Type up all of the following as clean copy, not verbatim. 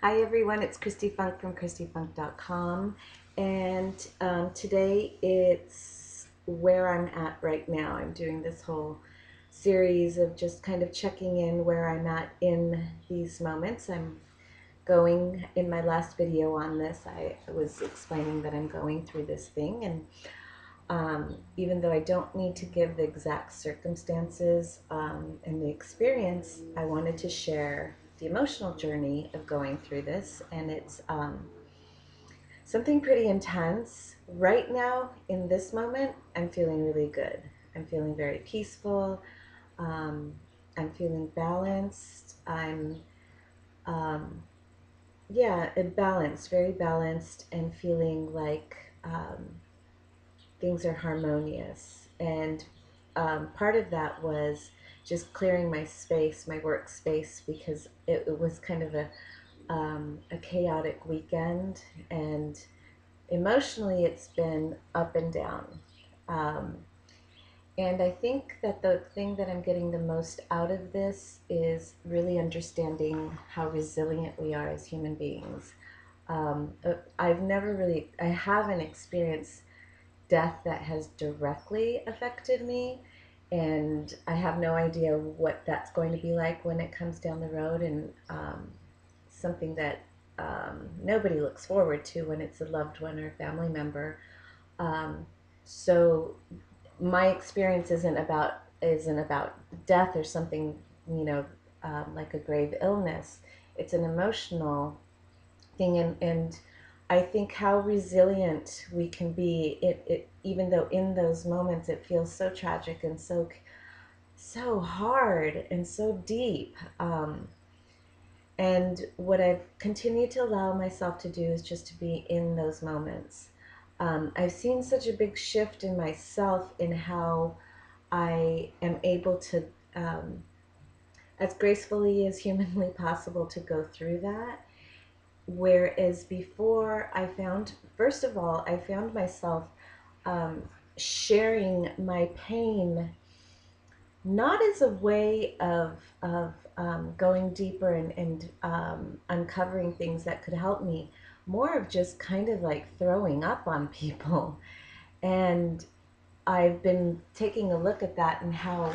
Hi everyone, it's Christy Funk from christyfunk.com, and today it's where I'm at right now. I'm doing this whole series of just kind of checking in where I'm at in these moments. I'm going, in my last video on this, I was explaining that I'm going through this thing, and even though I don't need to give the exact circumstances and the experience, I wanted to share the emotional journey of going through this. And it's something pretty intense. Right now, in this moment, I'm feeling really good. I'm feeling very peaceful. Um, I'm feeling balanced. Um, yeah, balanced, very balanced, and feeling like things are harmonious. And part of that was just clearing my space, my workspace, because it was kind of a chaotic weekend. And emotionally, it's been up and down. Um, and I think that the thing that I'm getting the most out of this is really understanding how resilient we are as human beings. I haven't experienced death that has directly affected me, and I have no idea what that's going to be like when it comes down the road, and something that nobody looks forward to when it's a loved one or family member. Um, so my experience isn't about death or something, you know, like a grave illness. It's an emotional thing, and I think how resilient we can be, even though in those moments it feels so tragic and so hard and so deep. And what I've continued to allow myself to do is just to be in those moments. I've seen such a big shift in myself in how I am able to, as gracefully as humanly possible, to go through that. Whereas before, first of all, I found myself um, sharing my pain not as a way of going deeper and uncovering things that could help me, more of just kind of like throwing up on people. And I've been taking a look at that and how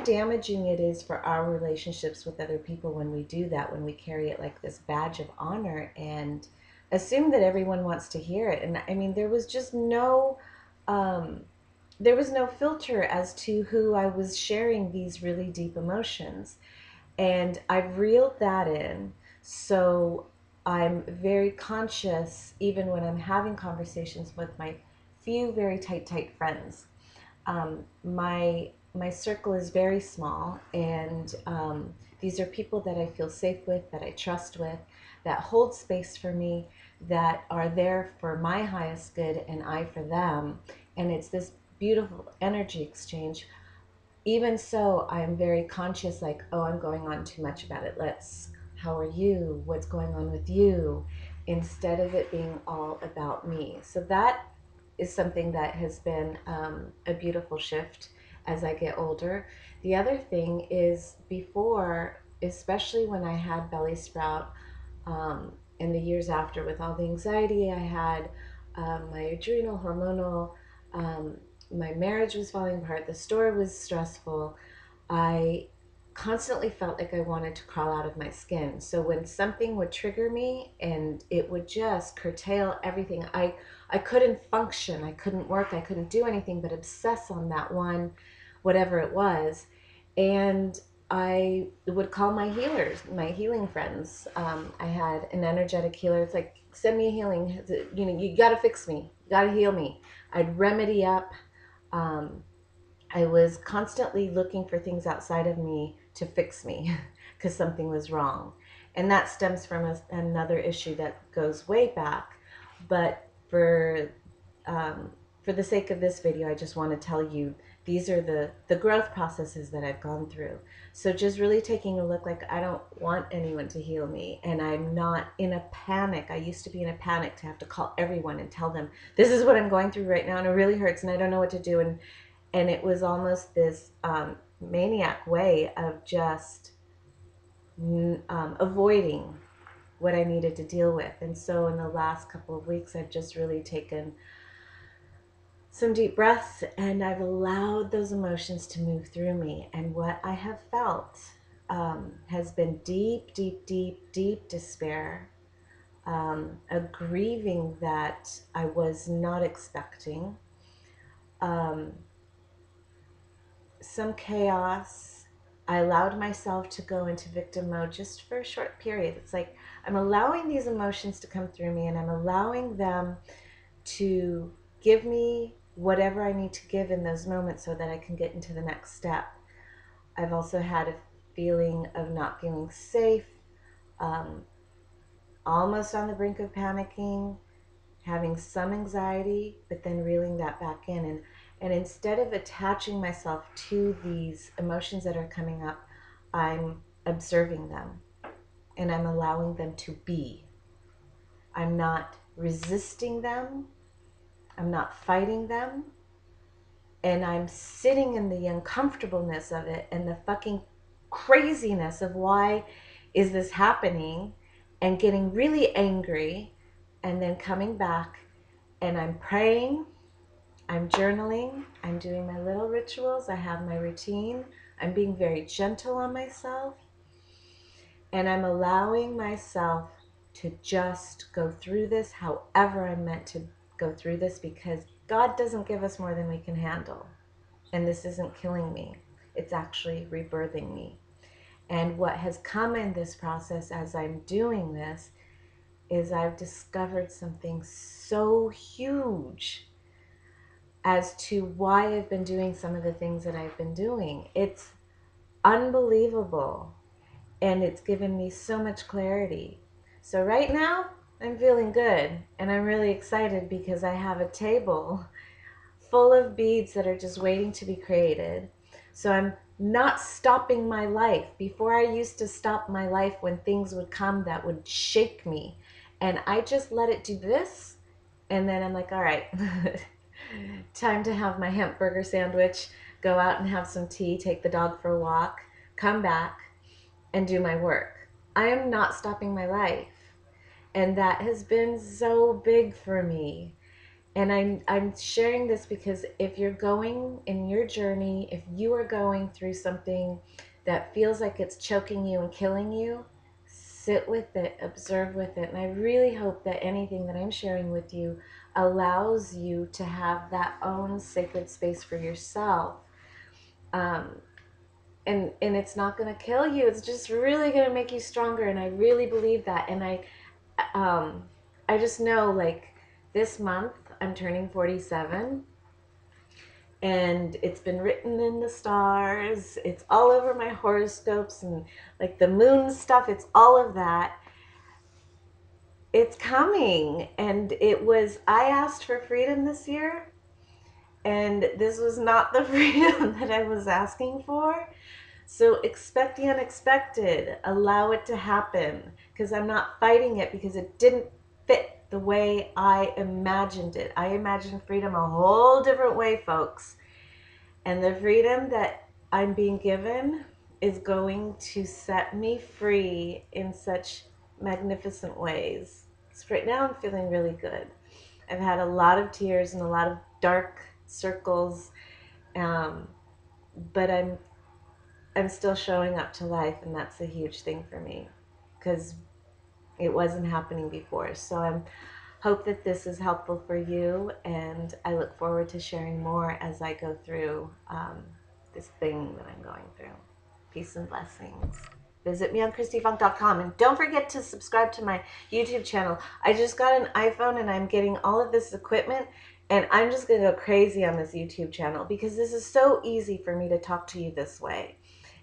damaging it is for our relationships with other people when we do that, when we carry it like this badge of honor and assume that everyone wants to hear it. And I mean, um, there was no filter as to who I was sharing these really deep emotions. And I've reeled that in. So I'm very conscious, even when I'm having conversations with my few very tight friends. My circle is very small, and these are people that I feel safe with, that I trust with, that hold space for me, that are there for my highest good and I for them. And it's this beautiful energy exchange. Even so, I'm very conscious, like, oh, I'm going on too much about it. How are you? What's going on with you? Instead of it being all about me. So that is something that has been a beautiful shift as I get older. The other thing is before, especially when I had belly sprout, in the years after, with all the anxiety I had, my adrenal, hormonal, um, my marriage was falling apart, the store was stressful. I constantly felt like I wanted to crawl out of my skin. So when something would trigger me and it would just curtail everything, I couldn't function, I couldn't work, I couldn't do anything but obsess on that one, whatever it was. And I would call my healers, my healing friends. I had an energetic healer. It's like, send me a healing. You know, you got to fix me. You got to heal me. I'd remedy up. Um, I was constantly looking for things outside of me to fix me because something was wrong. And that stems from another issue that goes way back. But um, for the sake of this video, I just want to tell you these are the growth processes that I've gone through. So just really taking a look, like, I don't want anyone to heal me, and I'm not in a panic. I used to be in a panic to have to call everyone and tell them, this is what I'm going through right now, and it really hurts, and I don't know what to do. And it was almost this maniac way of just avoiding what I needed to deal with. And so in the last couple of weeks, I've just really taken some deep breaths, and I've allowed those emotions to move through me. And what I have felt has been deep, deep, deep, deep despair, a grieving that I was not expecting, um, some chaos. I allowed myself to go into victim mode just for a short period. It's like I'm allowing these emotions to come through me, and I'm allowing them to give me whatever I need to give in those moments so that I can get into the next step. I've also had a feeling of not feeling safe, um, almost on the brink of panicking, having some anxiety, but then reeling that back in. And instead of attaching myself to these emotions that are coming up, I'm observing them and I'm allowing them to be. I'm not resisting them. I'm not fighting them. And I'm sitting in the uncomfortableness of it and the fucking craziness of why is this happening, and getting really angry, and then coming back and I'm praying, I'm journaling, I'm doing my little rituals, I have my routine, I'm being very gentle on myself, and I'm allowing myself to just go through this however I'm meant to go through this, because God doesn't give us more than we can handle. And this isn't killing me. It's actually rebirthing me. And what has come in this process as I'm doing this is I've discovered something so huge as to why I've been doing some of the things that I've been doing. It's unbelievable. And it's given me so much clarity. So right now, I'm feeling good. And I'm really excited because I have a table full of beads that are just waiting to be created. So I'm not stopping my life. Before, I used to stop my life when things would come that would shake me. And I just let it do this. And then I'm like, all right, time to have my hemp burger sandwich, go out and have some tea, take the dog for a walk, come back and do my work. I am not stopping my life. And that has been so big for me. And I'm sharing this because if you're going in your journey, if you are going through something that feels like it's choking you and killing you, sit with it, observe with it. And I really hope that anything that I'm sharing with you allows you to have that own sacred space for yourself. And it's not going to kill you. It's just really going to make you stronger. And I really believe that. And um, I just know, like, this month I'm turning 47, and it's been written in the stars. It's all over my horoscopes and like the moon stuff. It's all of that. It's coming. And I asked for freedom this year, and this was not the freedom that I was asking for. So expect the unexpected. Allow it to happen, because I'm not fighting it because it didn't fit the way I imagined it. I imagined freedom a whole different way, folks. And the freedom that I'm being given is going to set me free in such magnificent ways. So right now I'm feeling really good. I've had a lot of tears and a lot of dark circles, um, but I'm still showing up to life, and that's a huge thing for me because it wasn't happening before. So I hope that this is helpful for you, and I look forward to sharing more as I go through this thing that I'm going through. Peace and blessings. Visit me on christyfunk.com, and don't forget to subscribe to my YouTube channel. I just got an iPhone and I'm getting all of this equipment, and I'm just going to go crazy on this YouTube channel because this is so easy for me to talk to you this way.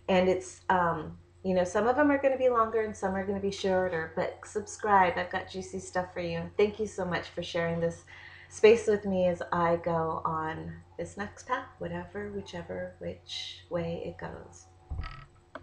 And it's, some of them are going to be longer and some are going to be shorter, but subscribe. I've got juicy stuff for you. And thank you so much for sharing this space with me as I go on this next path, whichever which way it goes.